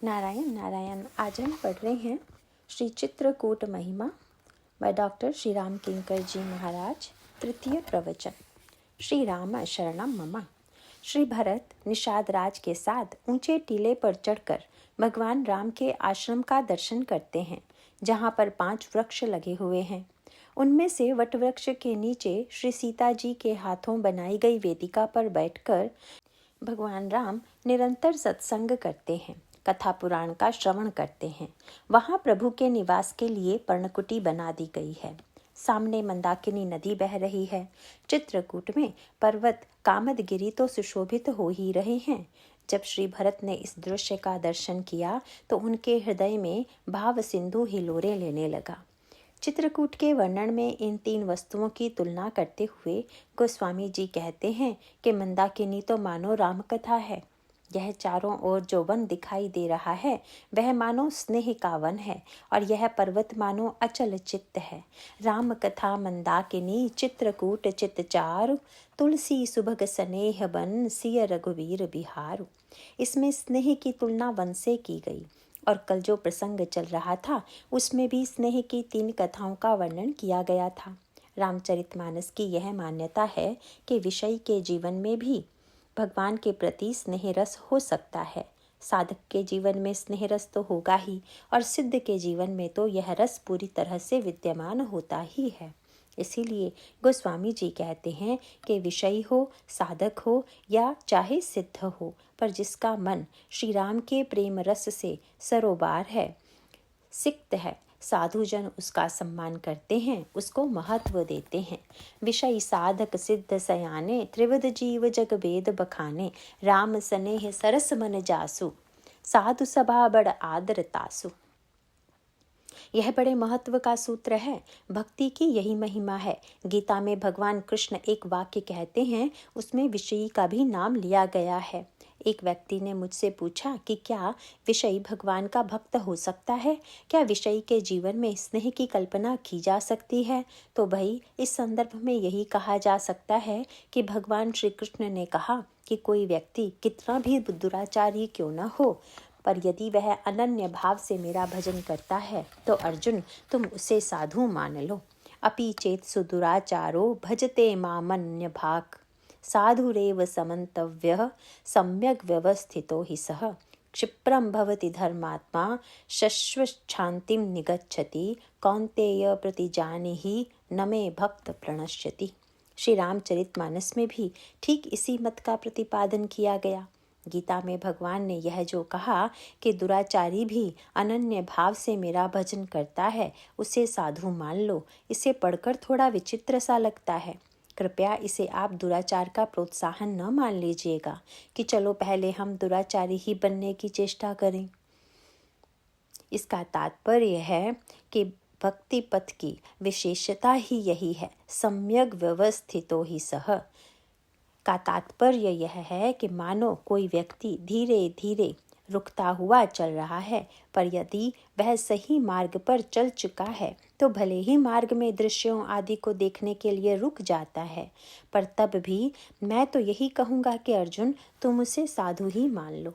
नारायण नारायण। आज हम पढ़ रहे हैं श्री चित्रकूट महिमा बाय डॉक्टर श्री राम किंकर जी महाराज। तृतीय प्रवचन। श्री राम शरणम मम। श्री भरत निषाद राज के साथ ऊंचे टीले पर चढ़कर भगवान राम के आश्रम का दर्शन करते हैं, जहाँ पर 5 वृक्ष लगे हुए हैं। उनमें से वटवृक्ष के नीचे श्री सीता जी के हाथों बनाई गई वेदिका पर बैठकर भगवान राम निरंतर सत्संग करते हैं, कथा पुराण का श्रवण करते हैं। वहाँ प्रभु के निवास के लिए पर्णकुटी बना दी गई है। सामने मंदाकिनी नदी बह रही है। चित्रकूट में पर्वत कामदगिरी तो सुशोभित हो ही रहे हैं। जब श्री भरत ने इस दृश्य का दर्शन किया तो उनके हृदय में भाव सिंधु हिलोरे लेने लगा। चित्रकूट के वर्णन में इन 3 वस्तुओं की तुलना करते हुए गोस्वामी जी कहते हैं कि मंदाकिनी तो मानो राम कथा है। यह चारों ओर जो वन दिखाई दे रहा है वह मानो स्नेह का वन है, और यह पर्वत मानो अचल चित्त है। राम कथा मंदाकिनी चित्रकूट चित चारु, तुलसी सुभग स्नेह बन सिय रघुवीर बिहारु। इसमें स्नेह की तुलना वन से की गई, और कल जो प्रसंग चल रहा था उसमें भी स्नेह की 3 कथाओं का वर्णन किया गया था। रामचरितमानस की यह मान्यता है कि विषयी के जीवन में भी भगवान के प्रति स्नेह रस हो सकता है। साधक के जीवन में स्नेह रस तो होगा ही, और सिद्ध के जीवन में तो यह रस पूरी तरह से विद्यमान होता ही है। इसीलिए गोस्वामी जी कहते हैं कि विषयी हो, साधक हो या चाहे सिद्ध हो, पर जिसका मन श्री राम के प्रेम रस से सरोबार है, सिक्त है, साधु जन उसका सम्मान करते हैं, उसको महत्व देते हैं। विषयी साधक सिद्ध सयाने, त्रिविध जीव जग वेद बखाने। राम स्नेह सरस मन जासु, साधु सभा बड़ आदर तासु। यह बड़े महत्व का सूत्र है। भक्ति की यही महिमा है। गीता में भगवान कृष्ण एक वाक्य कहते हैं, उसमें विषयी का भी नाम लिया गया है। एक व्यक्ति ने मुझसे पूछा कि क्या विषयी भगवान का भक्त हो सकता है? क्या विषयी के जीवन में स्नेह की कल्पना की जा सकती है? तो भाई, इस संदर्भ में यही कहा जा सकता है कि भगवान श्री कृष्ण ने कहा कि कोई व्यक्ति कितना भी दुराचारी क्यों न हो, पर यदि वह अनन्य भाव से मेरा भजन करता है तो अर्जुन, तुम उसे साधु मान लो। अपि चेत सुदुराचारो भजते मामन्य भाग, साधुरेव समन्तव्यः सम्यग् व्यवस्थितो हि सः। क्षिप्रं भवति धर्मात्मा शश्वच्छान्तिं निगच्छति, कौन्तेय प्रतिजानीहि न मे भक्त प्रणश्यति। श्री रामचरितमानस में भी ठीक इसी मत का प्रतिपादन किया गया। गीता में भगवान ने यह जो कहा कि दुराचारी भी अनन्य भाव से मेरा भजन करता है, उसे साधु मान लो, इसे पढ़कर थोड़ा विचित्र सा लगता है। कृपया इसे आप दुराचार का प्रोत्साहन न मान लीजिएगा कि चलो पहले हम दुराचारी ही बनने की चेष्टा करें। इसका तात्पर्य है कि भक्ति पथ की विशेषता ही यही है, सम्यक व्यवस्थितो ही सह। का तात्पर्य यह है कि मानो कोई व्यक्ति धीरे धीरे रुकता हुआ चल रहा है, पर यदि वह सही मार्ग पर चल चुका है तो भले ही मार्ग में दृश्यों आदि को देखने के लिए रुक जाता है, पर तब भी मैं तो यही कहूँगा कि अर्जुन, तुम उसे साधु ही मान लो।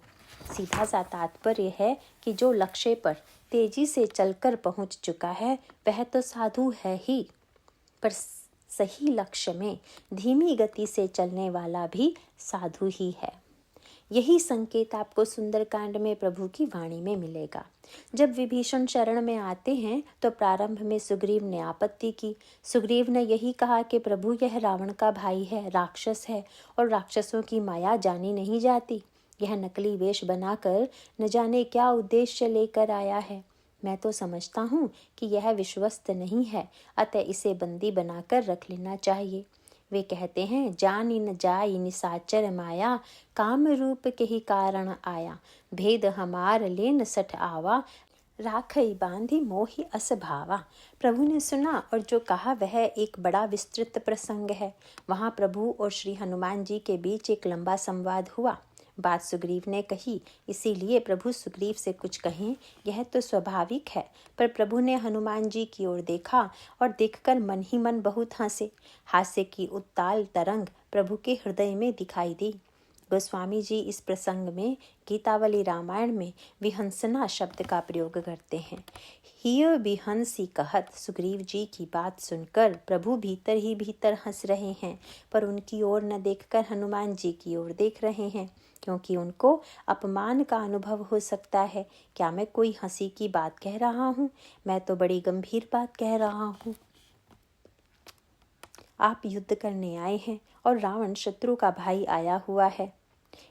सीधा सा तात्पर्य है कि जो लक्ष्य पर तेजी से चलकर पहुँच चुका है वह तो साधु है ही, पर सही लक्ष्य में धीमी गति से चलने वाला भी साधु ही है। यही संकेत आपको सुंदरकांड में प्रभु की वाणी में मिलेगा। जब विभीषण शरण में आते हैं तो प्रारंभ में सुग्रीव ने आपत्ति की। सुग्रीव ने यही कहा कि प्रभु, यह रावण का भाई है, राक्षस है, और राक्षसों की माया जानी नहीं जाती। यह नकली वेश बनाकर न जाने क्या उद्देश्य लेकर आया है। मैं तो समझता हूँ कि यह विश्वस्त नहीं है, अतः इसे बंदी बनाकर रख लेना चाहिए। वे कहते हैं, जानी न जाई निसाचर माया, काम रूप के ही कारण आया। भेद हमार लेन सठ आवा, राखई बांधी मोहि असभावा। प्रभु ने सुना और जो कहा वह एक बड़ा विस्तृत प्रसंग है। वहाँ प्रभु और श्री हनुमान जी के बीच एक लंबा संवाद हुआ। बात सुग्रीव ने कही, इसीलिए प्रभु सुग्रीव से कुछ कहें, यह तो स्वाभाविक है। पर प्रभु ने हनुमान जी की ओर देखा और देखकर मन ही मन बहुत हंसे। हास्य की उत्ताल तरंग प्रभु के हृदय में दिखाई दी। गोस्वामी जी इस प्रसंग में गीतावली रामायण में विहंसना शब्द का प्रयोग करते हैं। हिय विहंसी कहत सुग्रीव जी की बात सुनकर प्रभु भीतर ही भीतर हंस रहे हैं, पर उनकी ओर न देखकर हनुमान जी की ओर देख रहे हैं, क्योंकि उनको अपमान का अनुभव हो सकता है। क्या मैं कोई हंसी की बात कह रहा हूँ? मैं तो बड़ी गंभीर बात कह रहा हूँ। आप युद्ध करने आए हैं और रावण शत्रु का भाई आया हुआ है,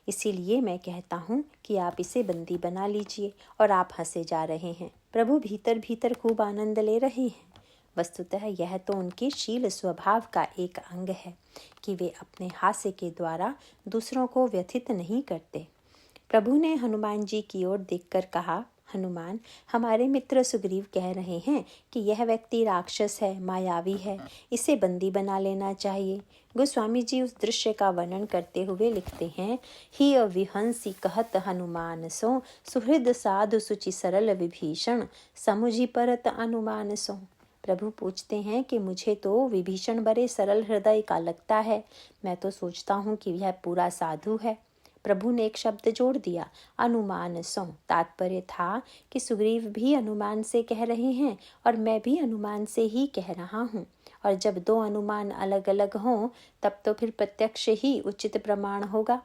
इसीलिए मैं कहता हूँ कि आप इसे बंदी बना लीजिए, और आप हंसे जा रहे हैं। प्रभु भीतर भीतर खूब आनंद ले रहे हैं। वस्तुतः यह तो उनके शील स्वभाव का एक अंग है कि वे अपने हास्य के द्वारा दूसरों को व्यथित नहीं करते। प्रभु ने हनुमान जी की ओर देखकर कहा, हनुमान, हमारे मित्र सुग्रीव कह रहे हैं कि यह व्यक्ति राक्षस है, मायावी है, इसे बंदी बना लेना चाहिए। गोस्वामी जी उस दृश्य का वर्णन करते हुए लिखते हैं, ही विहंसी कहत हनुमान सो सुहृद साधु सुचि सरल विभीषण समुझि परत अनुमान सो। प्रभु पूछते हैं कि मुझे तो विभीषण बड़े सरल हृदय का लगता है, मैं तो सोचता हूँ कि यह पूरा साधु है। प्रभु ने एक शब्द जोड़ दिया, अनुमान सो। तात्पर्य था कि सुग्रीव भी अनुमान से कह रहे हैं और मैं भी अनुमान से ही कह रहा हूँ, और जब दो अनुमान अलग अलग हों तब तो फिर प्रत्यक्ष ही उचित प्रमाण होगा,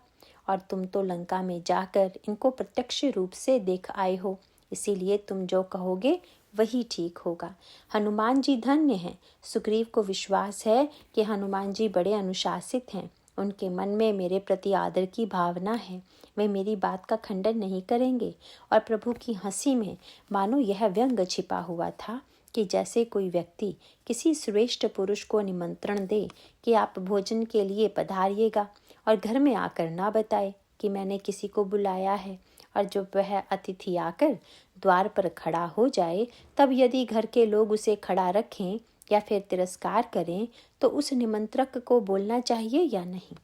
और तुम तो लंका में जाकर इनको प्रत्यक्ष रूप से देख आए हो, इसीलिए तुम जो कहोगे वही ठीक होगा। हनुमान जी धन्य हैं। सुग्रीव को विश्वास है कि हनुमान जी बड़े अनुशासित हैं, उनके मन में मेरे प्रति आदर की भावना है, वे मेरी बात का खंडन नहीं करेंगे। और प्रभु की हंसी में मानो यह व्यंग छिपा हुआ था कि जैसे कोई व्यक्ति किसी श्रेष्ठ पुरुष को निमंत्रण दे कि आप भोजन के लिए पधारिएगा, और घर में आकर ना बताए कि मैंने किसी को बुलाया है, और जब वह अतिथि आकर द्वार पर खड़ा हो जाए तब यदि घर के लोग उसे खड़ा रखें या फिर तिरस्कार करें तो उस निमंत्रक को बोलना चाहिए या नहीं।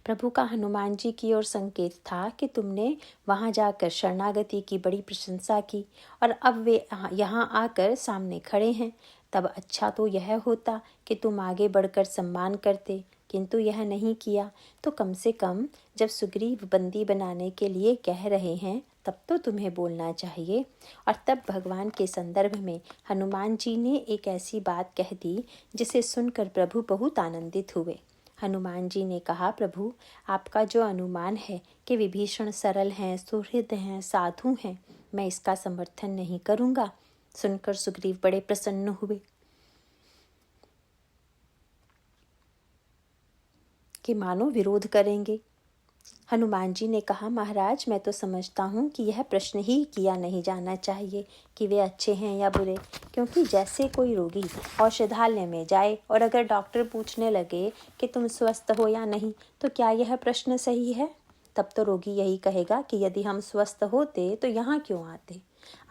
प्रभु का हनुमान जी की ओर संकेत था कि तुमने वहां जाकर शरणागति की बड़ी प्रशंसा की और अब वे यहाँ आकर सामने खड़े हैं, तब अच्छा तो यह होता कि तुम आगे बढ़कर सम्मान करते, किंतु यह नहीं किया। तो कम से कम जब सुग्रीव बंदी बनाने के लिए कह रहे हैं तब तो तुम्हें बोलना चाहिए। और तब भगवान के संदर्भ में हनुमान जी ने एक ऐसी बात कह दी जिसे सुनकर प्रभु बहुत आनंदित हुए। हनुमान जी ने कहा, प्रभु, आपका जो अनुमान है कि विभीषण सरल हैं, सुहृद हैं, साधु हैं, मैं इसका समर्थन नहीं करूँगा। सुनकर सुग्रीव बड़े प्रसन्न हुए कि मानो विरोध करेंगे। हनुमान जी ने कहा, महाराज, मैं तो समझता हूँ कि यह प्रश्न ही किया नहीं जाना चाहिए कि वे अच्छे हैं या बुरे, क्योंकि जैसे कोई रोगी औषधालय में जाए और अगर डॉक्टर पूछने लगे कि तुम स्वस्थ हो या नहीं, तो क्या यह प्रश्न सही है? तब तो रोगी यही कहेगा कि यदि हम स्वस्थ होते तो यहाँ क्यों आते?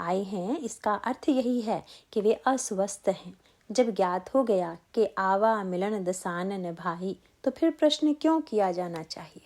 आए हैं, इसका अर्थ यही है कि वे अस्वस्थ हैं। जब ज्ञात हो गया कि आवा मिलन दसानन भाई, तो फिर प्रश्न क्यों किया जाना चाहिए?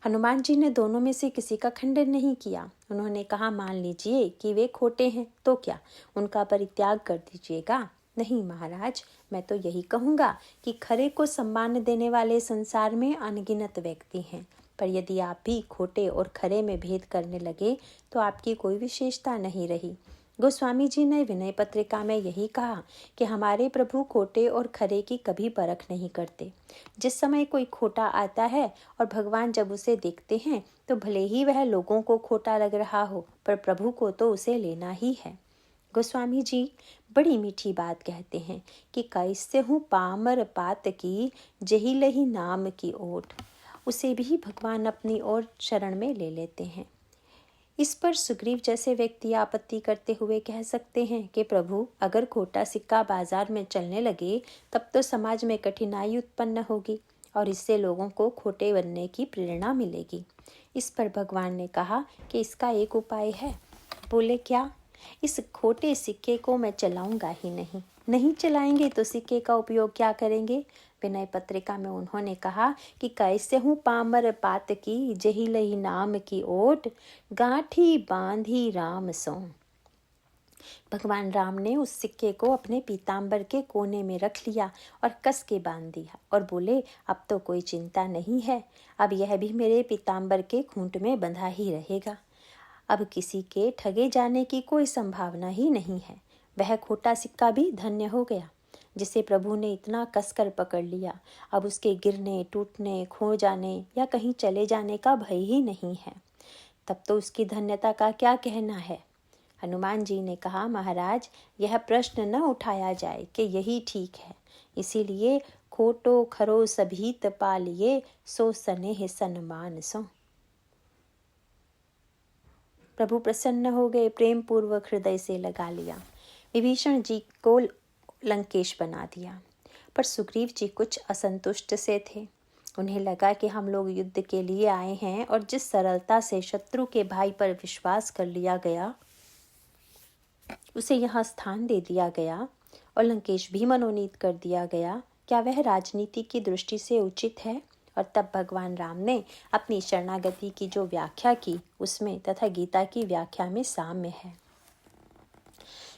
हनुमान जी ने दोनों में से किसी का खंडन नहीं किया। उन्होंने कहा, मान लीजिए कि वे खोटे हैं, तो क्या उनका परित्याग कर दीजिएगा? नहीं महाराज, मैं तो यही कहूँगा कि खरे को सम्मान देने वाले संसार में अनगिनत व्यक्ति हैं, पर यदि आप भी खोटे और खरे में भेद करने लगे तो आपकी कोई विशेषता नहीं रही। गोस्वामी जी ने विनय पत्रिका में यही कहा कि हमारे प्रभु खोटे और खरे की कभी परख नहीं करते। जिस समय कोई खोटा आता है और भगवान जब उसे देखते हैं तो भले ही वह लोगों को खोटा लग रहा हो, पर प्रभु को तो उसे लेना ही है। गोस्वामी जी बड़ी मीठी बात कहते हैं कि कैसे हूँ पामर पात की जही लही नाम की ओट, उसे भी भगवान अपनी ओर शरण में ले लेते हैं। इस पर सुग्रीव जैसे व्यक्ति आपत्ति करते हुए कह सकते हैं कि प्रभु, अगर खोटा सिक्का बाजार में चलने लगे तब तो समाज में कठिनाई उत्पन्न होगी और इससे लोगों को खोटे बनने की प्रेरणा मिलेगी। इस पर भगवान ने कहा कि इसका एक उपाय है। बोले, क्या? इस खोटे सिक्के को मैं चलाऊंगा ही नहीं। नहीं चलाएंगे तो सिक्के का उपयोग क्या करेंगे? विनय पत्रिका में उन्होंने कहा कि कैसे हूँ पामर पात की जही लही नाम की ओट, गांठी बांधी राम सो। भगवान राम ने उस सिक्के को अपने पीताम्बर के कोने में रख लिया और कस के बांध दिया और बोले, अब तो कोई चिंता नहीं है, अब यह भी मेरे पीताम्बर के खूंट में बंधा ही रहेगा। अब किसी के ठगे जाने की कोई संभावना ही नहीं है। वह खोटा सिक्का भी धन्य हो गया जिसे प्रभु ने इतना कसकर पकड़ लिया। अब उसके गिरने, टूटने, खो जाने या कहीं चले जाने का भय ही नहीं है। तब तो उसकी धन्यता का क्या कहना है। हनुमान जी ने कहा, महाराज, यह प्रश्न न उठाया जाए कि यही ठीक है। इसीलिए खोटो खरो सभीत पालिए, सो स्नेह सन्मान सो। प्रभु प्रसन्न हो गए, प्रेम पूर्वक हृदय से लगा लिया। विभीषण जी को लंकेश बना दिया। पर सुग्रीव जी कुछ असंतुष्ट से थे। उन्हें लगा कि हम लोग युद्ध के लिए आए हैं और जिस सरलता से शत्रु के भाई पर विश्वास कर लिया गया, उसे यहाँ स्थान दे दिया गया और लंकेश भी मनोनीत कर दिया गया, क्या वह राजनीति की दृष्टि से उचित है? और तब भगवान राम ने अपनी शरणागति की जो व्याख्या की, उसमें तथा गीता की व्याख्या में साम्य है।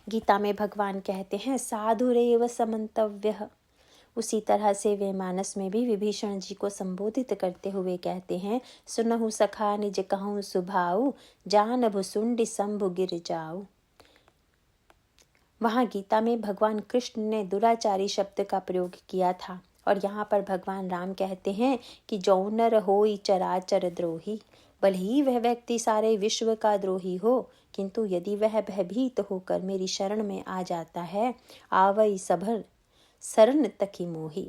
गीता में भगवान कहते हैं, साधुरेव समन्तव्यः। उसी तरह से वे मानस में भी विभीषण जी को संबोधित करते हुए कहते हैं, सुनहु सखा निज कहूँ सुभाऊ, जान भुसुंडी शंभु गिर जाऊ। वहाँ गीता में भगवान कृष्ण ने दुराचारी शब्द का प्रयोग किया था और यहाँ पर भगवान राम कहते हैं कि जो नर होई चराचर द्रोही, भले ही वह व्यक्ति सारे विश्व का द्रोही हो, किंतु यदि वह भयभीत होकर मेरी शरण में आ जाता है, आवई सभर शरण तकी मोही।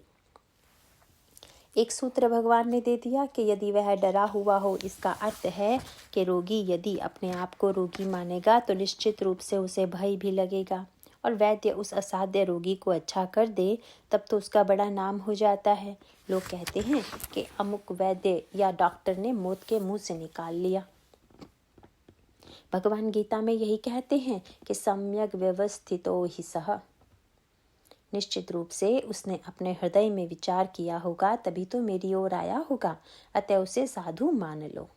एक सूत्र भगवान ने दे दिया कि यदि वह डरा हुआ हो, इसका अर्थ है कि रोगी यदि अपने आप को रोगी मानेगा तो निश्चित रूप से उसे भय भी लगेगा, और वैद्य उस असाध्य रोगी को अच्छा कर दे तब तो उसका बड़ा नाम हो जाता है। लोग कहते हैं कि अमुक वैद्य या डॉक्टर ने मौत के मुंह से निकाल लिया। भगवान गीता में यही कहते हैं कि सम्यक व्यवस्थितो हि सः। निश्चित रूप से उसने अपने हृदय में विचार किया होगा, तभी तो मेरी ओर आया होगा, अतः उसे साधु मान लो।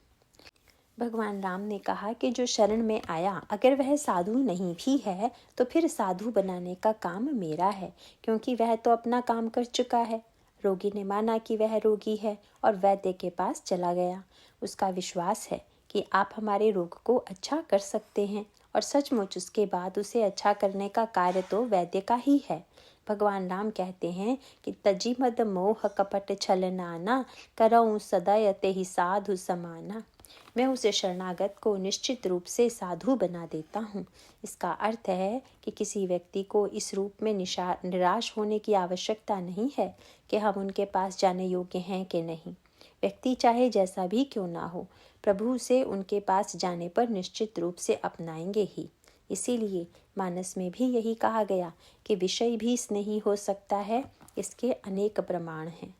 भगवान राम ने कहा कि जो शरण में आया, अगर वह साधु नहीं भी है तो फिर साधु बनाने का काम मेरा है, क्योंकि वह तो अपना काम कर चुका है। रोगी ने माना कि वह रोगी है और वैद्य के पास चला गया। उसका विश्वास है कि आप हमारे रोग को अच्छा कर सकते हैं, और सचमुच उसके बाद उसे अच्छा करने का कार्य तो वैद्य का ही है। भगवान राम कहते हैं कि तजी मद मोह कपट छल नाना, करऊं सदय ते ही साधु समाना। मैं उसे शरणागत को निश्चित रूप से साधु बना देता हूँ। इसका अर्थ है कि किसी व्यक्ति को इस रूप में निराश होने की आवश्यकता नहीं है कि हम उनके पास जाने योग्य हैं कि नहीं। व्यक्ति चाहे जैसा भी क्यों ना हो, प्रभु से उनके पास जाने पर निश्चित रूप से अपनाएंगे ही। इसीलिए मानस में भी यही कहा गया कि विषय भी स्नेही हो सकता है, इसके अनेक प्रमाण हैं।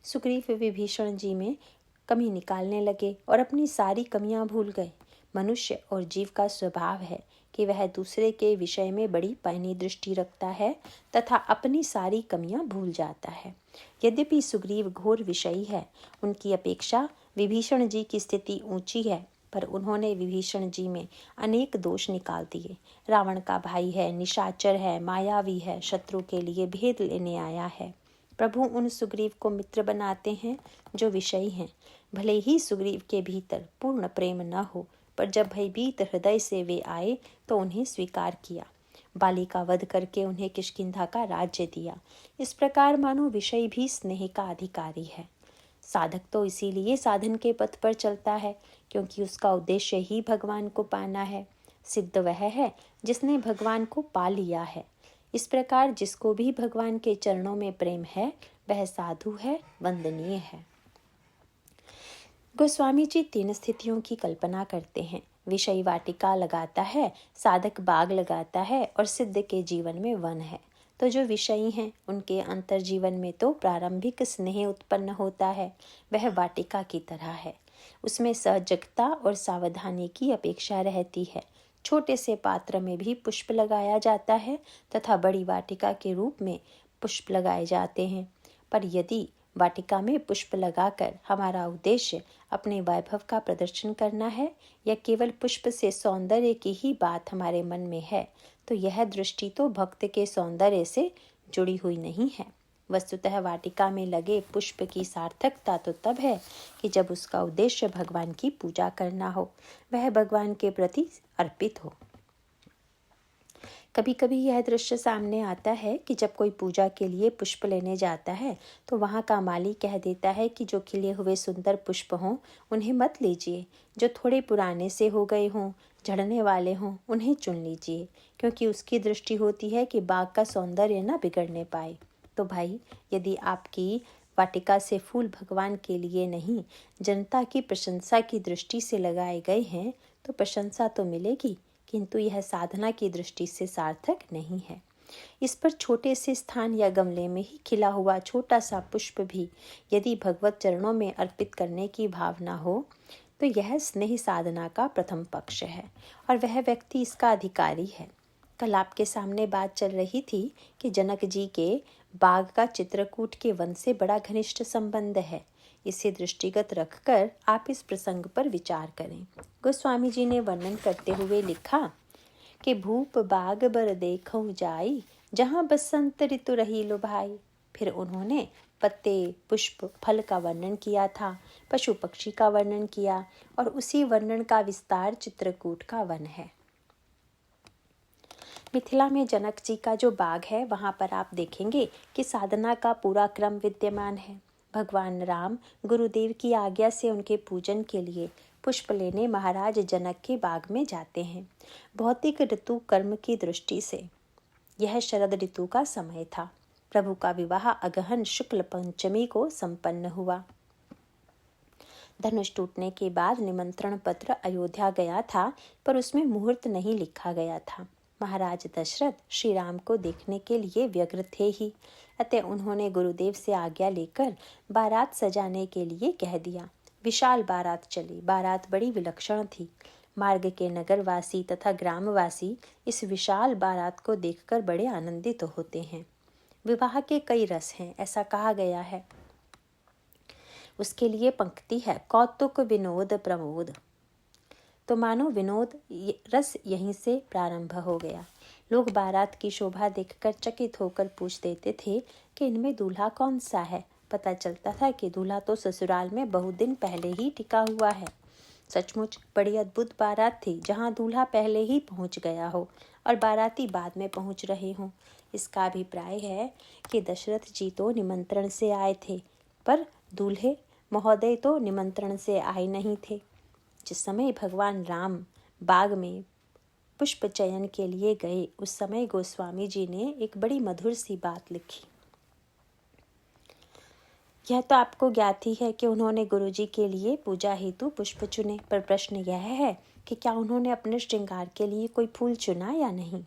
सुग्रीव विभीषण जी में कमी निकालने लगे और अपनी सारी कमियां भूल गए। मनुष्य और जीव का स्वभाव है कि वह दूसरे के विषय में बड़ी पैनी दृष्टि रखता है तथा अपनी सारी कमियां भूल जाता है। यद्यपि सुग्रीव घोर विषयी है, उनकी अपेक्षा विभीषण जी की स्थिति ऊंची है, पर उन्होंने विभीषण जी में अनेक दोष निकाल दिए। रावण का भाई है, निशाचर है, मायावी है, शत्रु के लिए भेद लेने आया है। प्रभु उन सुग्रीव को मित्र बनाते हैं जो विषयी हैं। भले ही सुग्रीव के भीतर पूर्ण प्रेम न हो, पर जब भयभीत हृदय से वे आए तो उन्हें स्वीकार किया। बाली का वध करके उन्हें किष्किंधा का राज्य दिया। इस प्रकार मानो विषय भी स्नेह का अधिकारी है। साधक तो इसीलिए साधन के पथ पर चलता है क्योंकि उसका उद्देश्य ही भगवान को पाना है। सिद्ध वह है जिसने भगवान को पा लिया है। इस प्रकार जिसको भी भगवान के चरणों में प्रेम है, वह साधु है, वंदनीय है। गोस्वामी जी 3 स्थितियों की कल्पना करते हैं। विषय वाटिका लगाता है, साधक बाग लगाता है और सिद्ध के जीवन में वन है। तो जो विषयी हैं उनके अंतर जीवन में तो प्रारंभिक स्नेह उत्पन्न होता है। वह वाटिका की तरह है, उसमें सजगता और सावधानी की अपेक्षा रहती है। छोटे से पात्र में भी पुष्प लगाया जाता है तथा बड़ी वाटिका के रूप में पुष्प लगाए जाते हैं। पर यदि वाटिका में पुष्प लगाकर हमारा उद्देश्य अपने वैभव का प्रदर्शन करना है या केवल पुष्प से सौंदर्य की ही बात हमारे मन में है, तो यह दृष्टि तो भक्त के सौंदर्य से जुड़ी हुई नहीं है। वस्तुतः वाटिका में लगे पुष्प की सार्थकता तो तब है कि जब उसका उद्देश्य भगवान की पूजा करना हो, वह भगवान के प्रति अर्पित हो। कभी कभी यह दृश्य सामने आता है कि जब कोई पूजा के लिए पुष्प लेने जाता है तो वहाँ का माली कह देता है कि जो खिले हुए सुंदर पुष्प हों उन्हें मत लीजिए, जो थोड़े पुराने से हो गए हों, झड़ने वाले हों, उन्हें चुन लीजिए, क्योंकि उसकी दृष्टि होती है कि बाग का सौंदर्य न बिगड़ने पाए। तो भाई, यदि आपकी वाटिका से फूल भगवान के लिए नहीं, जनता की प्रशंसा की दृष्टि से लगाए गए हैं, तो प्रशंसा तो मिलेगी, किंतु यह साधना की दृष्टि से सार्थक नहीं है। इस पर छोटे से स्थान या गमले में ही खिला हुआ छोटा सा पुष्प भी यदि भगवत चरणों में अर्पित करने की भावना हो, तो यह स्नेह साधना का प्रथम पक्ष है और वह व्यक्ति इसका अधिकारी है। कल आपके सामने बात चल रही थी कि जनक जी के बाग का चित्रकूट के वन से बड़ा घनिष्ठ संबंध है। इसे दृष्टिगत रखकर आप इस प्रसंग पर विचार करें। गोस्वामी जी ने वर्णन करते हुए लिखा कि भूप बाग बर देखऊं जाई, जहाँ बसंत ऋतु रही लो भाई। फिर उन्होंने पत्ते, पुष्प, फल का वर्णन किया था, पशु पक्षी का वर्णन किया और उसी वर्णन का विस्तार चित्रकूट का वन है। मिथिला में जनक जी का जो बाग है, वहाँ पर आप देखेंगे कि साधना का पूरा क्रम विद्यमान है। भगवान राम गुरुदेव की आज्ञा से उनके पूजन के लिए पुष्प लेने महाराज जनक के बाग में जाते हैं। भौतिक ऋतु कर्म की दृष्टि से यह शरद ऋतु का समय था। प्रभु का विवाह अगहन शुक्ल पंचमी को संपन्न हुआ। धनुष टूटने के बाद निमंत्रण पत्र अयोध्या गया था, पर उसमें मुहूर्त नहीं लिखा गया था। महाराज दशरथ श्री राम को देखने के लिए व्यग्र थे ही, अतः उन्होंने गुरुदेव से आज्ञा लेकर बारात सजाने के लिए कह दिया। विशाल बारात चली। बारात बड़ी विलक्षण थी। मार्ग के नगरवासी तथा ग्रामवासी इस विशाल बारात को देखकर बड़े आनंदित होते हैं। विवाह के कई रस हैं, ऐसा कहा गया है। उसके लिए पंक्ति है, कौतुक विनोद प्रमोद। तो मानो विनोद रस यहीं से प्रारंभ हो गया। लोग बारात की शोभा देखकर चकित होकर पूछ देते थे कि इनमें दूल्हा कौन सा है। पता चलता था कि दूल्हा तो ससुराल में बहुत दिन पहले ही टिका हुआ है। सचमुच बड़ी अद्भुत बारात थी, जहां दूल्हा पहले ही पहुंच गया हो और बाराती बाद में पहुंच रहे हों। इसका अभिप्राय है कि दशरथ जी तो निमंत्रण से आए थे, पर दूल्हे महोदय तो निमंत्रण से आए नहीं थे। जिस समय भगवान राम बाग में पुष्प चयन के लिए गए, उस समय गोस्वामी जी ने एक बड़ी मधुर सी बात लिखी। यह तो आपको ज्ञात ही है कि उन्होंने गुरुजी के लिए पूजा हेतु पुष्प चुने, पर प्रश्न यह है कि क्या उन्होंने अपने श्रृंगार के लिए कोई फूल चुना या नहीं।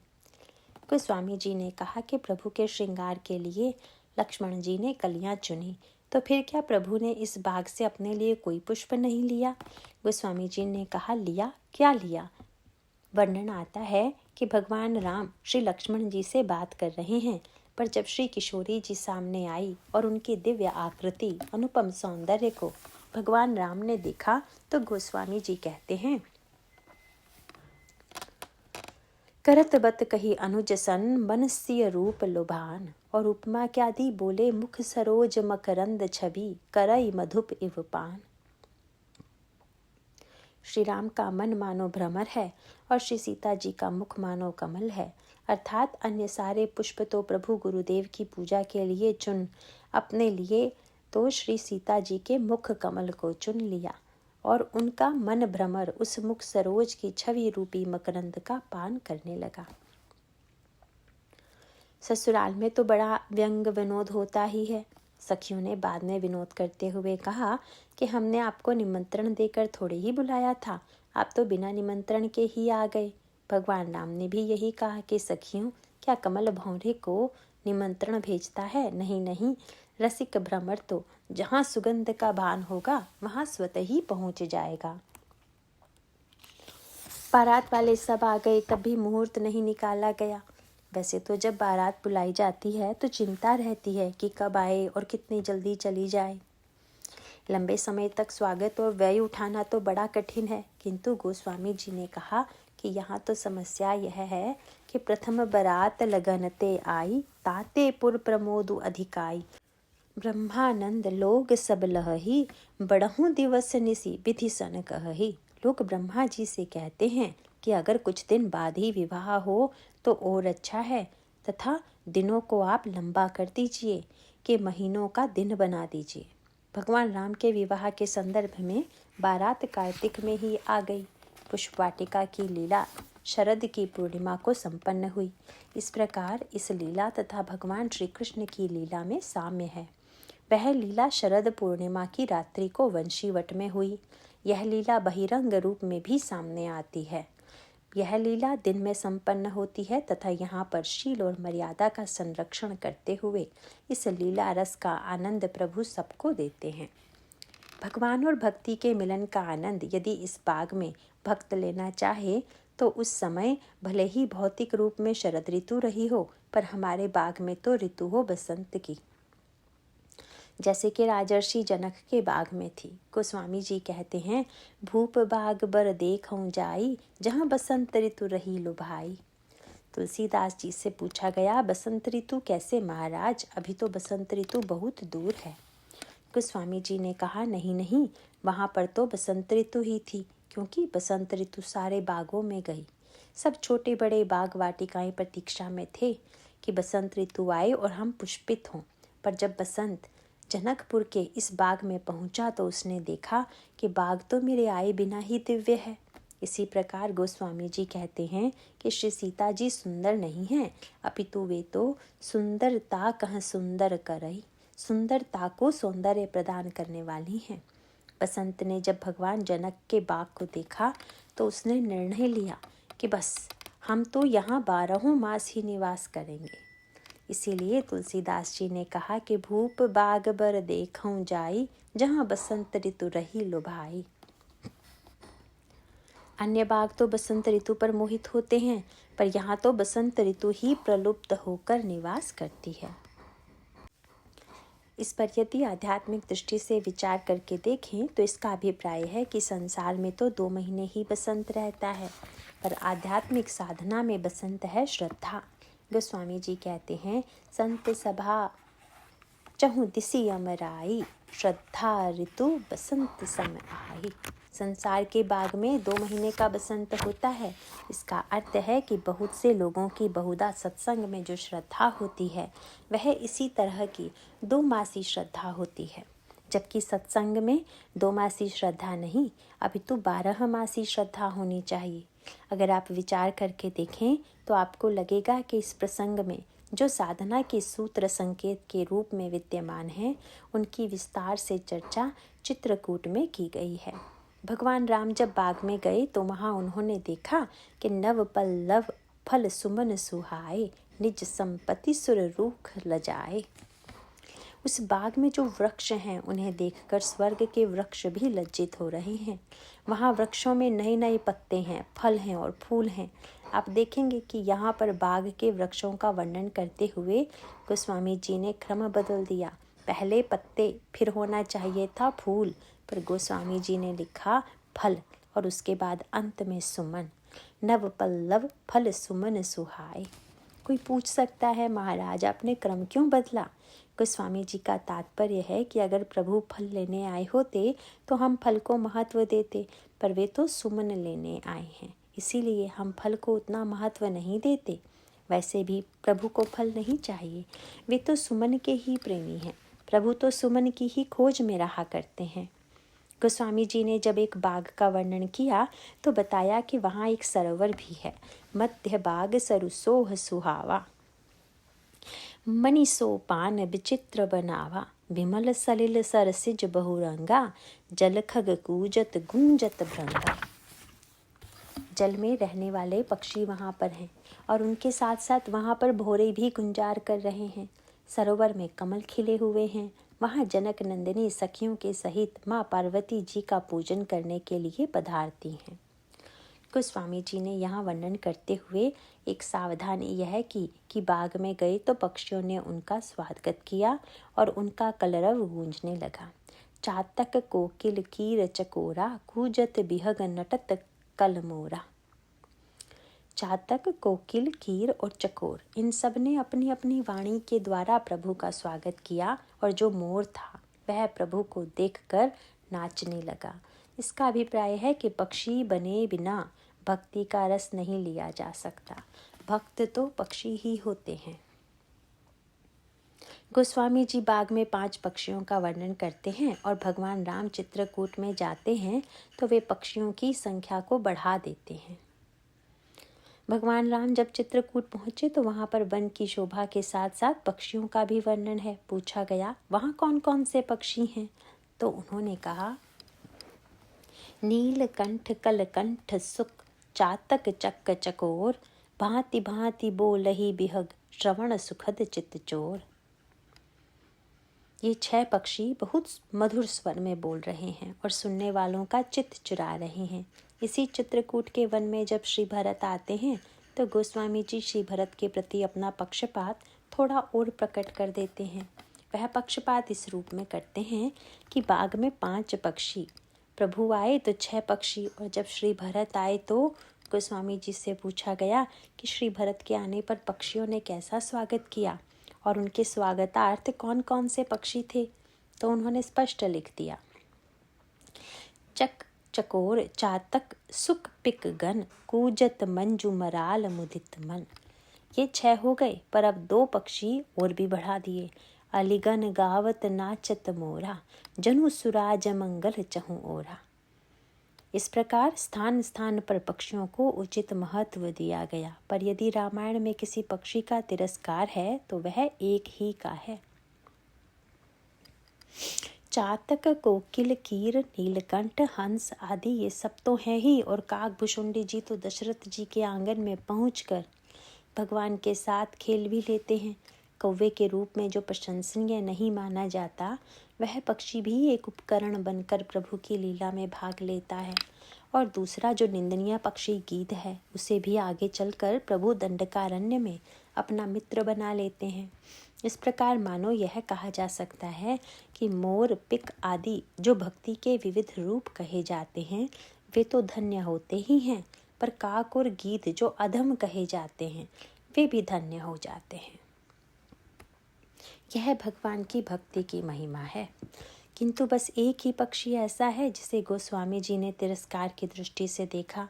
गोस्वामी जी ने कहा कि प्रभु के श्रृंगार के लिए लक्ष्मण जी ने कलियां चुनी, तो फिर क्या प्रभु ने इस बाग से अपने लिए कोई पुष्प नहीं लिया। गोस्वामी जी ने कहा, लिया, क्या लिया। वर्णन आता है कि भगवान राम श्री लक्ष्मण जी से बात कर रहे हैं, पर जब श्री किशोरी जी सामने आई और उनकी दिव्य आकृति, अनुपम सौंदर्य को भगवान राम ने देखा, तो गोस्वामी जी कहते हैं, करत बत कही अनुज सन, मनस्य रूप लुभान। और उपमा क्या दी, बोले मुख सरोज मकरंद छवि, करई मधुप इव पान। श्री राम का मन मानो भ्रमर है और श्री सीता जी का मुख मानो कमल है। अर्थात अन्य सारे पुष्प तो प्रभु गुरुदेव की पूजा के लिए चुन, अपने लिए तो श्री सीता जी के मुख कमल को चुन लिया और उनका मन भ्रमर उस मुख सरोज की छवि रूपी मकरंद का पान करने लगा। ससुराल में तो बड़ा व्यंग विनोद होता ही है। सखियों ने बाद में विनोद करते हुए कहा कि हमने आपको निमंत्रण देकर थोड़े ही बुलाया था, आप तो बिना निमंत्रण के ही आ गए। भगवान राम ने भी यही कहा कि सखियों, क्या कमल भौरे को निमंत्रण भेजता है। नहीं नहीं, रसिक भ्रमर तो जहाँ सुगंध का भान होगा वहाँ स्वतः ही पहुँच जाएगा। बारात वाले सब आ गए, तब भी मुहूर्त नहीं निकाला गया। वैसे तो जब बारात बुलाई जाती है तो चिंता रहती है कि कब आए और कितनी जल्दी चली जाए। लंबे समय तक स्वागत और व्यय उठाना तो बड़ा कठिन है, किंतु गोस्वामी जी ने कहा कि यहाँ तो समस्या यह है कि प्रथम बरात लगनते आई, ताते पुर प्रमोदु अधिकाई। ब्रह्मानंद लोग सब लहही, बढ़हु दिवस निसी विधि सन कहही। लोग ब्रह्मा जी से कहते हैं कि अगर कुछ दिन बाद ही विवाह हो तो और अच्छा है, तथा दिनों को आप लंबा कर दीजिए कि महीनों का दिन बना दीजिए। भगवान राम के विवाह के संदर्भ में बारात कार्तिक में ही आ गई। पुष्प वाटिका की लीला शरद की पूर्णिमा को संपन्न हुई। इस प्रकार इस लीला तथा भगवान श्री कृष्ण की लीला में साम्य है। वह लीला शरद पूर्णिमा की रात्रि को वंशीवट में हुई। यह लीला बहिरंग रूप में भी सामने आती है। यह लीला दिन में संपन्न होती है तथा यहाँ पर शील और मर्यादा का संरक्षण करते हुए इस लीला रस का आनंद प्रभु सबको देते हैं। भगवान और भक्ति के मिलन का आनंद यदि इस बाग में भक्त लेना चाहे तो उस समय भले ही भौतिक रूप में शरद ऋतु रही हो, पर हमारे बाग में तो ऋतु हो बसंत की, जैसे कि राजर्षि जनक के बाग में थी। गोस्वामी जी कहते हैं, भूप बाग बर देखऊं जाई, जहाँ बसंत ऋतु रही लुभाई। तुलसीदास जी से पूछा गया, बसंत ऋतु कैसे महाराज, अभी तो बसंत ऋतु बहुत दूर है। गोस्वामी जी ने कहा, नहीं नहीं, वहाँ पर तो बसंत ऋतु ही थी, क्योंकि बसंत ऋतु सारे बागों में गई। सब छोटे बड़े बाग वाटिकाएं प्रतीक्षा में थे कि बसंत ऋतु आए और हम पुष्पित हों। पर जब बसंत जनकपुर के इस बाग में पहुंचा तो उसने देखा कि बाग तो मेरे आए बिना ही दिव्य है। इसी प्रकार गोस्वामी जी कहते हैं कि श्री सीता जी सुंदर नहीं हैं, अपितु वे तो सुंदरता कह सुंदर करई, सुंदरता को सौंदर्य प्रदान करने वाली हैं। बसंत ने जब भगवान जनक के बाग को देखा तो उसने निर्णय लिया कि बस हम तो यहाँ 12 मास ही निवास करेंगे। इसीलिए तुलसीदास जी ने कहा कि भूप बाग बर देखऊं जाई, जहाँ बसंत ऋतु रही लुभाई। अन्य बाग तो बसंत ऋतु पर मोहित होते हैं, पर यहाँ तो बसंत ऋतु ही प्रलुप्त होकर निवास करती है। इस पर यदि आध्यात्मिक दृष्टि से विचार करके देखें तो इसका अभिप्राय है कि संसार में तो 2 महीने ही बसंत रहता है, पर आध्यात्मिक साधना में बसंत है श्रद्धा। गोस्वामी जी कहते हैं, संत सभा चहु दिसी अमराई, श्रद्धा ऋतु बसंत सम आई। संसार के बाग में 2 महीने का बसंत होता है। इसका अर्थ है कि बहुत से लोगों की बहुधा सत्संग में जो श्रद्धा होती है वह इसी तरह की 2 मासी श्रद्धा होती है, जबकि सत्संग में 2 मासी श्रद्धा नहीं, अभी तो 12 मासी श्रद्धा होनी चाहिए। अगर आप विचार करके देखें तो आपको लगेगा कि इस प्रसंग में जो साधना के सूत्र संकेत के रूप में विद्यमान हैं, उनकी विस्तार से चर्चा चित्रकूट में की गई है। भगवान राम जब बाग में गए तो वहाँ उन्होंने देखा कि नव पल्लव फल सुमन सुहाए, निज संपत्ति सुर रूख लजाए। उस बाग में जो वृक्ष हैं उन्हें देखकर स्वर्ग के वृक्ष भी लज्जित हो रहे हैं। वहाँ वृक्षों में नए नए पत्ते हैं, फल हैं और फूल हैं। आप देखेंगे कि यहाँ पर बाग के वृक्षों का वर्णन करते हुए गोस्वामी जी ने क्रम बदल दिया। पहले पत्ते, फिर होना चाहिए था फूल, पर गोस्वामी जी ने लिखा फल और उसके बाद अंत में सुमन। नव पल्लव फल सुमन सुहाए। कोई पूछ सकता है, महाराज आपने क्रम क्यों बदला? गोस्वामी जी का तात्पर्य है कि अगर प्रभु फल लेने आए होते तो हम फल को महत्व देते, पर वे तो सुमन लेने आए हैं, इसीलिए हम फल को उतना महत्व नहीं देते। वैसे भी प्रभु को फल नहीं चाहिए, वे तो सुमन के ही प्रेमी हैं। प्रभु तो सुमन की ही खोज में रहा करते हैं। गोस्वामी जी ने जब एक बाग का वर्णन किया तो बताया कि वहाँ एक सरोवर भी है। मध्य बाग सरु सोह सुहावा, मणि सोपान विचित्र बनावा, विमल सलिल सरसिज बहुरंगा, जल खग कूजत गुंजत भृंगा। जल में रहने वाले पक्षी वहाँ पर हैं और उनके साथ साथ वहाँ पर भौरे भी गुंजार कर रहे हैं। सरोवर में कमल खिले हुए हैं। वहाँ जनक नंदिनी सखियों के सहित माँ पार्वती जी का पूजन करने के लिए पधारती हैं। गोस्वामी जी ने यहाँ वर्णन करते हुए एक सावधानी यह की कि बाग में गए तो पक्षियों ने उनका स्वागत किया और उनका कलरव गूंजने लगा। चातक कोकिल कीर चकोरा कूजत बिहग नटत कलमोरा। चातक, कोकिल, कीर और चकोर इन सब ने अपनी अपनी वाणी के द्वारा प्रभु का स्वागत किया और जो मोर था वह प्रभु को देखकर नाचने लगा। इसका अभिप्राय है कि पक्षी बने बिना भक्ति का रस नहीं लिया जा सकता। भक्त तो पक्षी ही होते हैं। गोस्वामी जी बाग में 5 पक्षियों का वर्णन करते हैं और भगवान राम चित्रकूट में जाते हैं तो वे पक्षियों की संख्या को बढ़ा देते हैं। भगवान राम जब चित्रकूट पहुंचे तो वहां पर वन की शोभा के साथ साथ पक्षियों का भी वर्णन है। पूछा गया वहां कौन कौन से पक्षी हैं, तो उन्होंने कहा नीलकंठ, कलकंठ, सुक, चातक, चक्क, चकोर, भांति भांति बोलहि बिहग, श्रवण सुखद चित्त चोर। ये 6 पक्षी बहुत मधुर स्वर में बोल रहे हैं और सुनने वालों का चित्त चुरा रहे हैं। इसी चित्रकूट के वन में जब श्री भरत आते हैं तो गोस्वामी जी श्री भरत के प्रति अपना पक्षपात थोड़ा और प्रकट कर देते हैं। वह पक्षपात इस रूप में करते हैं कि बाग में 5 पक्षी, प्रभु आए तो 6 पक्षी, और जब श्री भरत आए तो गोस्वामी जी से पूछा गया कि श्री भरत के आने पर पक्षियों ने कैसा स्वागत किया और उनके स्वागतार्थ कौन कौन से पक्षी थे, तो उन्होंने स्पष्ट लिख दिया चक, चकोर, चातक, सुक, पिक, गन, कूजत मंजू मराल मुदित मन। ये 6 हो गए, पर अब 2 पक्षी और भी बढ़ा दिए। अलिगन गावत नाचत मोरा, जनु सुराज मंगल चहु ओरा। इस प्रकार स्थान स्थान पर पक्षियों को उचित महत्व दिया गया, पर यदि रामायण में किसी पक्षी का तिरस्कार है तो वह एक ही का है। चातक, कोकिल, कीर, नीलकंठ, हंस आदि ये सब तो हैं ही, और काकभुशुंडी जी तो दशरथ जी के आंगन में पहुंचकर भगवान के साथ खेल भी लेते हैं। कौवे के रूप में जो प्रशंसनीय नहीं माना जाता, वह पक्षी भी एक उपकरण बनकर प्रभु की लीला में भाग लेता है। और दूसरा जो निंदनीय पक्षी गीध है, उसे भी आगे चलकर प्रभु दंडकारण्य में अपना मित्र बना लेते हैं। इस प्रकार मानो यह कहा जा सकता है कि मोर, पिक आदि जो भक्ति के विविध रूप कहे जाते हैं वे तो धन्य होते ही हैं, पर काक और गीध जो अधम कहे जाते हैं वे भी धन्य हो जाते हैं। यह भगवान की भक्ति की महिमा है। किंतु बस एक ही पक्षी ऐसा है जिसे गोस्वामी जी ने तिरस्कार की दृष्टि से देखा।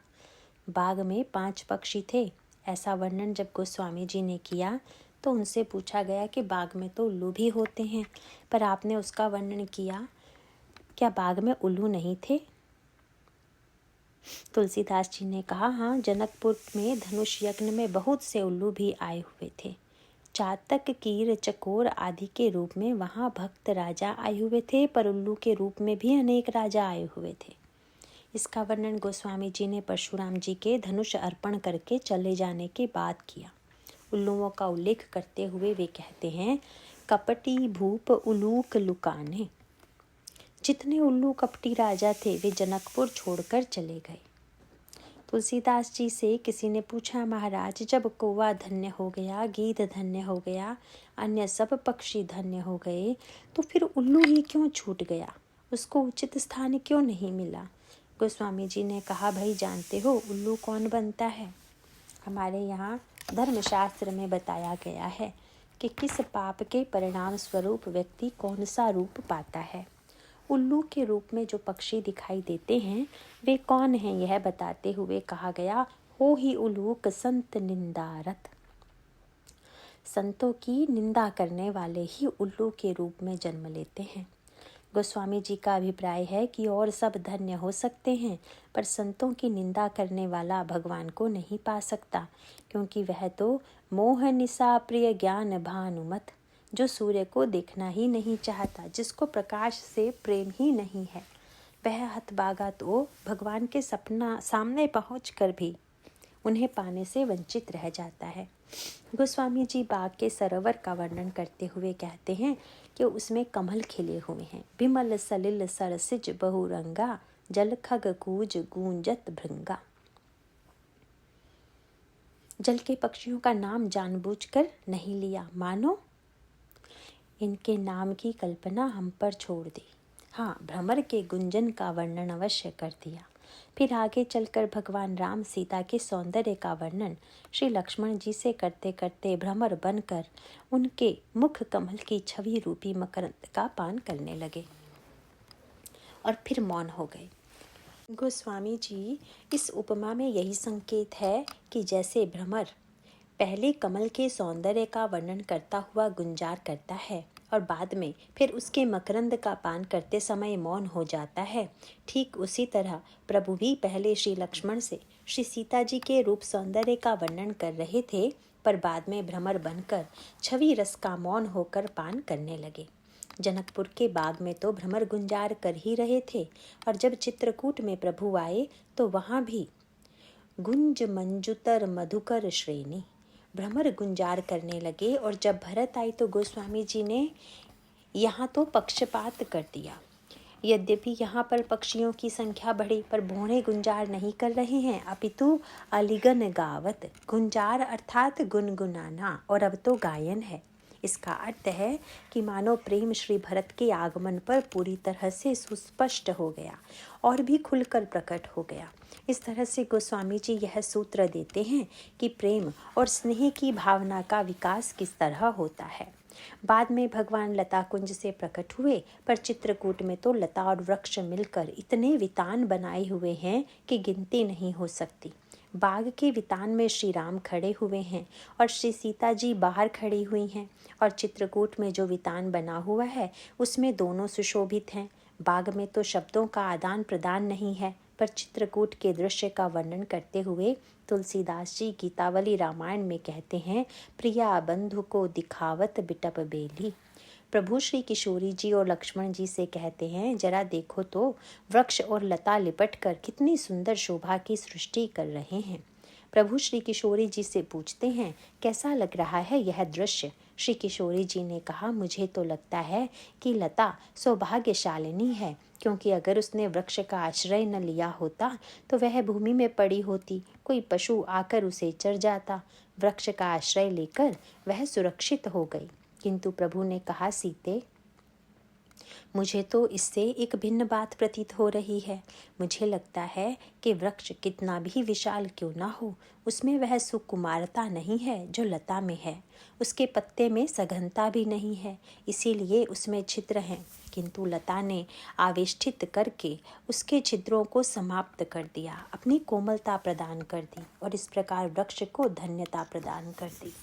बाग में 5 पक्षी थे। ऐसा वर्णन जब गोस्वामी जी ने किया तो उनसे पूछा गया कि बाग में तो उल्लू भी होते हैं, पर आपने उसका वर्णन किया, क्या बाग में उल्लू नहीं थे? तुलसीदास जी ने कहा, हाँ, जनकपुर में धनुष यज्ञ में बहुत से उल्लू भी आए हुए थे। चातक, कीर, चकोर आदि के रूप में वहाँ भक्त राजा आए हुए थे, पर उल्लू के रूप में भी अनेक राजा आए हुए थे। इसका वर्णन गोस्वामी जी ने परशुराम जी के धनुष अर्पण करके चले जाने के बाद किया। उल्लुओं का उल्लेख करते हुए वे कहते हैं, कपटी भूप उलूक लुकाने। जितने उल्लू कपटी राजा थे वे जनकपुर छोड़कर चले गए। तुलसीदास जी से किसी ने पूछा, महाराज, जब कौवा धन्य हो गया, गीध धन्य हो गया, अन्य सब पक्षी धन्य हो गए, तो फिर उल्लू ही क्यों छूट गया? उसको उचित स्थान क्यों नहीं मिला? गोस्वामी जी ने कहा, भाई जानते हो उल्लू कौन बनता है? हमारे यहाँ धर्मशास्त्र में बताया गया है कि किस पाप के परिणाम स्वरूप व्यक्ति कौन सा रूप पाता है। उल्लू के रूप में जो पक्षी दिखाई देते हैं वे कौन हैं, यह बताते हुए कहा गया, हो ही उलूक संत निंदारत। संतों की निंदा करने वाले ही उल्लू के रूप में जन्म लेते हैं। गोस्वामी जी का अभिप्राय है कि और सब धन्य हो सकते हैं, पर संतों की निंदा करने वाला भगवान को नहीं पा सकता, क्योंकि वह तो मोह निशा प्रिय ज्ञान भानुमत, जो सूर्य को देखना ही नहीं चाहता, जिसको प्रकाश से प्रेम ही नहीं है, वह हतभागा तो भगवान के सपना सामने पहुंचकर भी उन्हें पाने से वंचित रह जाता है। गोस्वामी जी बाग के सरोवर का वर्णन करते हुए कहते हैं कि उसमें कमल खिले हुए हैं। बिमल सलिल सरसिज बहुरंगा, जल खग कूज गूंजत भृंगा। जल के पक्षियों का नाम जानबूझकर नहीं लिया, मानो इनके नाम की कल्पना हम पर छोड़ दी। हाँ, भ्रमर के गुंजन का वर्णन अवश्य कर दिया। फिर आगे चलकर भगवान राम सीता के सौंदर्य का वर्णन श्री लक्ष्मण जी से करते करते भ्रमर बनकर उनके मुख कमल की छवि रूपी मकरंद का पान करने लगे और फिर मौन हो गए। गोस्वामी जी इस उपमा में यही संकेत है कि जैसे भ्रमर पहले कमल के सौंदर्य का वर्णन करता हुआ गुंजार करता है और बाद में फिर उसके मकरंद का पान करते समय मौन हो जाता है, ठीक उसी तरह प्रभु भी पहले श्री लक्ष्मण से श्री सीता जी के रूप सौंदर्य का वर्णन कर रहे थे, पर बाद में भ्रमर बनकर छवि रस का मौन होकर पान करने लगे। जनकपुर के बाग में तो भ्रमर गुंजार कर ही रहे थे, और जब चित्रकूट में प्रभु आए तो वहाँ भी गुंज मंजुतर मधुकर श्रेणी भ्रमर गुंजार करने लगे। और जब भरत आई तो गोस्वामी जी ने यहाँ तो पक्षपात कर दिया। यद्यपि यहाँ पर पक्षियों की संख्या बढ़ी, पर भौरे गुंजार नहीं कर रहे हैं, अपितु अलिगन गावत। गुंजार अर्थात गुनगुनाना, और अब तो गायन है। इसका अर्थ है कि मानो प्रेम श्री भरत के आगमन पर पूरी तरह से सुस्पष्ट हो गया और भी खुलकर प्रकट हो गया। इस तरह से गोस्वामी जी यह सूत्र देते हैं कि प्रेम और स्नेह की भावना का विकास किस तरह होता है। बाद में भगवान लता कुंज से प्रकट हुए, पर चित्रकूट में तो लता और वृक्ष मिलकर इतने वितान बनाए हुए हैं कि गिनती नहीं हो सकती। बाग के वितान में श्री राम खड़े हुए हैं और श्री सीता जी बाहर खड़ी हुई हैं, और चित्रकूट में जो वितान बना हुआ है उसमें दोनों सुशोभित हैं। बाग में तो शब्दों का आदान प्रदान नहीं है, पर चित्रकूट के दृश्य का वर्णन करते हुए तुलसीदास जी गीतावली रामायण में कहते हैं, प्रिया बंधु को दिखावत बिटप बेली। प्रभु श्री किशोरी जी और लक्ष्मण जी से कहते हैं, जरा देखो तो वृक्ष और लता लिपट कर कितनी सुंदर शोभा की सृष्टि कर रहे हैं। प्रभु श्री किशोरी जी से पूछते हैं, कैसा लग रहा है यह दृश्य। श्री किशोरी जी ने कहा, मुझे तो लगता है कि लता सौभाग्यशालिनी है, क्योंकि अगर उसने वृक्ष का आश्रय न लिया होता तो वह भूमि में पड़ी होती, कोई पशु आकर उसे चर जाता। वृक्ष का आश्रय लेकर वह सुरक्षित हो गई। किंतु प्रभु ने कहा, सीते, मुझे तो इससे एक भिन्न बात प्रतीत हो रही है। मुझे लगता है कि वृक्ष कितना भी विशाल क्यों ना हो, उसमें वह सुकुमारता नहीं है जो लता में है। उसके पत्ते में सघनता भी नहीं है, इसीलिए उसमें छिद्र हैं। किंतु लता ने आवेष्टित करके उसके छिद्रों को समाप्त कर दिया, अपनी कोमलता प्रदान कर दी और इस प्रकार वृक्ष को धन्यता प्रदान कर दी।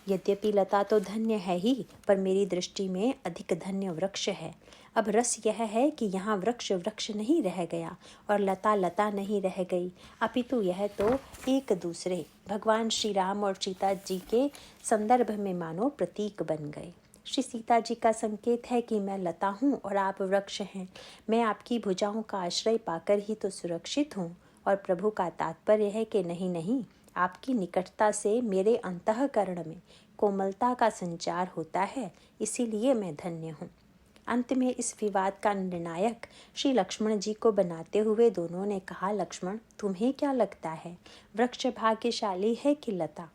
यद्यपि लता तो धन्य है ही, पर मेरी दृष्टि में अधिक धन्य वृक्ष है। अब रस यह है कि यहाँ वृक्ष वृक्ष नहीं रह गया और लता लता नहीं रह गई, अपितु यह तो एक दूसरे भगवान श्री राम और सीता जी के संदर्भ में मानो प्रतीक बन गए। श्री सीता जी का संकेत है कि मैं लता हूँ और आप वृक्ष हैं, मैं आपकी भुजाओं का आश्रय पाकर ही तो सुरक्षित हूँ। और प्रभु का तात्पर्य है कि नहीं नहीं, आपकी निकटता से मेरे अंतःकरण में कोमलता का संचार होता है, इसीलिए मैं धन्य हूँ। अंत में इस विवाद का निर्णायक श्री लक्ष्मण जी को बनाते हुए दोनों ने कहा, लक्ष्मण, तुम्हें क्या लगता है, वृक्ष भाग्यशाली है कि लता?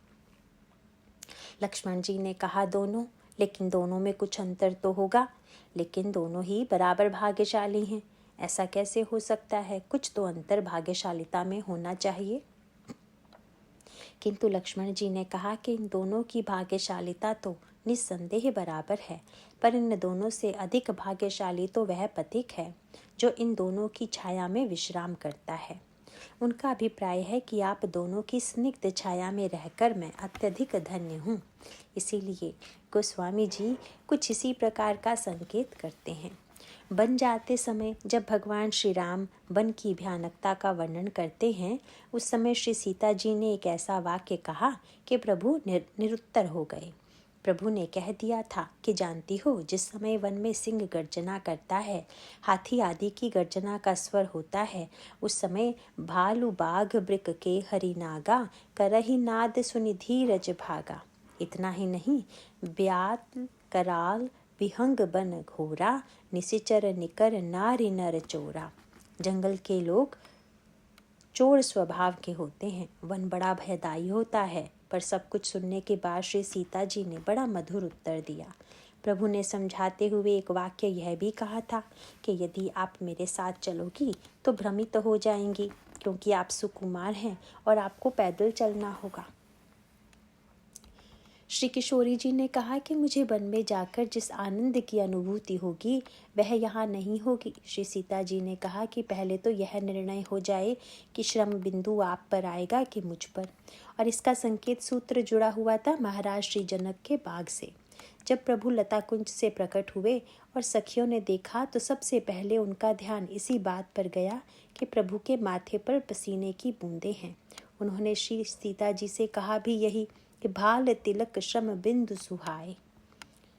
लक्ष्मण जी ने कहा, दोनों, लेकिन दोनों में कुछ अंतर तो होगा। लेकिन दोनों ही बराबर भाग्यशाली हैं, ऐसा कैसे हो सकता है? कुछ तो अंतर भाग्यशालिता में होना चाहिए। किंतु लक्ष्मण जी ने कहा कि इन दोनों की भाग्यशालिता तो निस्संदेह बराबर है, पर इन दोनों से अधिक भाग्यशाली तो वह पथिक है जो इन दोनों की छाया में विश्राम करता है। उनका अभिप्राय है कि आप दोनों की स्निग्ध छाया में रहकर मैं अत्यधिक धन्य हूँ। इसीलिए गोस्वामी जी कुछ इसी प्रकार का संकेत करते हैं। वन जाते समय जब भगवान श्री राम वन की भयानकता का वर्णन करते हैं, उस समय श्री सीता जी ने एक ऐसा वाक्य कहा कि प्रभु निरुत्तर हो गए। प्रभु ने कह दिया था कि जानती हो, जिस समय वन में सिंह गर्जना करता है, हाथी आदि की गर्जना का स्वर होता है, उस समय भालू बाघ ब्रिक के हरिनागा करही नाद सुनि धीरज भागा। इतना ही नहीं, ब्यात कराल विहंग बन घोरा निशिचर निकर नारी नर चोरा। जंगल के लोग चोर स्वभाव के होते हैं। वन बड़ा भयदायी होता है। पर सब कुछ सुनने के बाद श्री सीता जी ने बड़ा मधुर उत्तर दिया। प्रभु ने समझाते हुए एक वाक्य यह भी कहा था कि यदि आप मेरे साथ चलोगी तो भ्रमित हो जाएंगी, क्योंकि आप सुकुमार हैं और आपको पैदल चलना होगा। श्री किशोरी जी ने कहा कि मुझे वन में जाकर जिस आनंद की अनुभूति होगी वह यहाँ नहीं होगी। श्री सीता जी ने कहा कि पहले तो यह निर्णय हो जाए कि श्रम बिंदु आप पर आएगा कि मुझ पर, और इसका संकेत सूत्र जुड़ा हुआ था महाराज श्री जनक के बाग से। जब प्रभु लता कुंज से प्रकट हुए और सखियों ने देखा तो सबसे पहले उनका ध्यान इसी बात पर गया कि प्रभु के माथे पर पसीने की बूंदें हैं। उन्होंने श्री सीता जी से कहा भी यही कि भाल तिलक श्रम बिंदु सुहाए।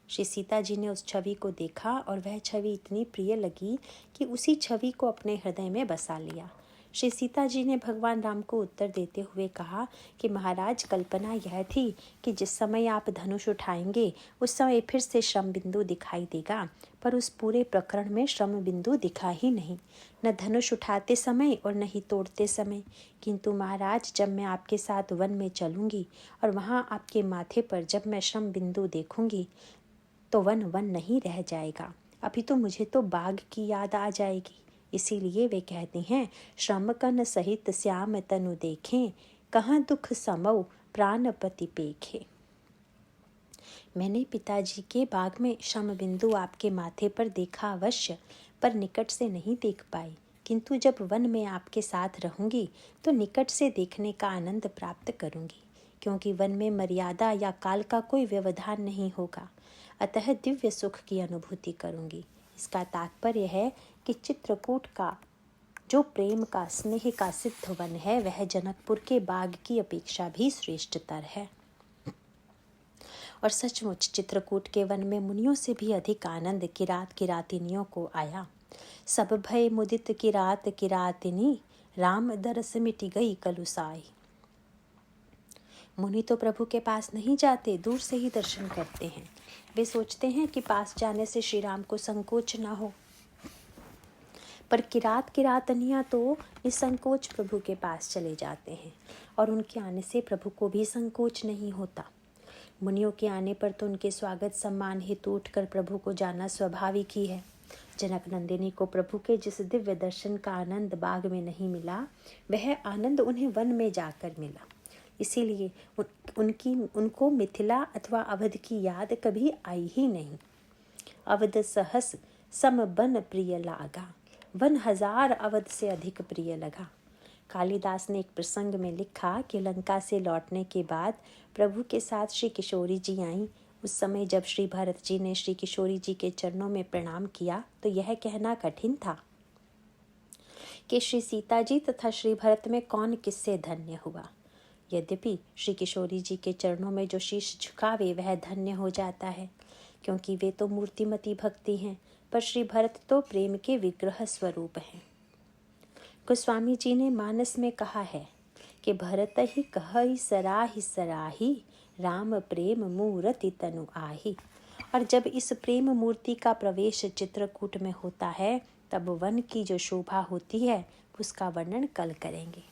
श्री सीता जी ने उस छवि को देखा और वह छवि इतनी प्रिय लगी कि उसी छवि को अपने हृदय में बसा लिया। श्री सीता जी ने भगवान राम को उत्तर देते हुए कहा कि महाराज, कल्पना यह थी कि जिस समय आप धनुष उठाएंगे उस समय फिर से श्रम बिंदु दिखाई देगा, पर उस पूरे प्रकरण में श्रम बिंदु दिखा ही नहीं, न धनुष उठाते समय और न ही तोड़ते समय। किंतु महाराज, जब मैं आपके साथ वन में चलूंगी और वहाँ आपके माथे पर जब मैं श्रम बिंदु देखूंगी तो वन वन नहीं रह जाएगा, अभी तो मुझे तो बाग की याद आ जाएगी। इसीलिए वे कहते हैं, श्रम कन सहित श्याम तनु देखें, कहाँ दुख समौ प्राणपति पेखे। मैंने पिताजी के बाग में श्रम बिंदु आपके माथे पर देखा अवश्य, पर निकट से नहीं देख पाई। किंतु जब वन में आपके साथ रहूंगी तो निकट से देखने का आनंद प्राप्त करूंगी, क्योंकि वन में मर्यादा या काल का कोई व्यवधान नहीं होगा। अतः दिव्य सुख की अनुभूति करूंगी। इसका तात्पर्य है कि चित्रकूट का जो प्रेम का स्नेह का सिद्ध वन है वह जनकपुर के बाग की अपेक्षा भी श्रेष्ठतर है। और सचमुच चित्रकूट के वन में मुनियों से भी अधिक आनंद किरात किरातिनियों को आया। सब भय मुदित किरात किरातिनी, राम दरस मिटी गई कलुसाई। मुनि तो प्रभु के पास नहीं जाते, दूर से ही दर्शन करते हैं। वे सोचते हैं कि पास जाने से श्री राम को संकोच ना हो, पर किरात किरातनियाँ तो निसंकोच प्रभु के पास चले जाते हैं और उनके आने से प्रभु को भी संकोच नहीं होता। मुनियों के आने पर तो उनके स्वागत सम्मान हेतु उठकर प्रभु को जाना स्वाभाविक ही है। जनक नंदिनी को प्रभु के जिस दिव्य दर्शन का आनंद बाग में नहीं मिला, वह आनंद उन्हें वन में जाकर मिला। इसीलिए उनको मिथिला अथवा अवध की याद कभी आई ही नहीं। अवध सहस सम बन प्रिय लागा, वन हजार अवध से अधिक प्रिय लगा। कालिदास ने एक प्रसंग में लिखा कि लंका से लौटने के बाद प्रभु के साथ श्री किशोरी जी आईं। उस समय जब श्री भरत जी ने श्री किशोरी जी के चरणों में प्रणाम किया तो यह कहना कठिन था कि श्री सीता जी तथा श्री भरत में कौन किससे धन्य हुआ। यद्यपि श्री किशोरी जी के चरणों में जो शीश झुकावे वह धन्य हो जाता है, क्योंकि वे तो मूर्तिमती भक्ति हैं, पर श्री भरत तो प्रेम के विग्रह स्वरूप हैं। गोस्वामी जी ने मानस में कहा है कि भरत ही कहई सराही सराही, राम प्रेम मूर्ति तनु आही। और जब इस प्रेम मूर्ति का प्रवेश चित्रकूट में होता है तब वन की जो शोभा होती है उसका वर्णन कल करेंगे।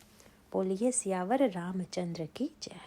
बोलिए सियावर रामचंद्र की जय।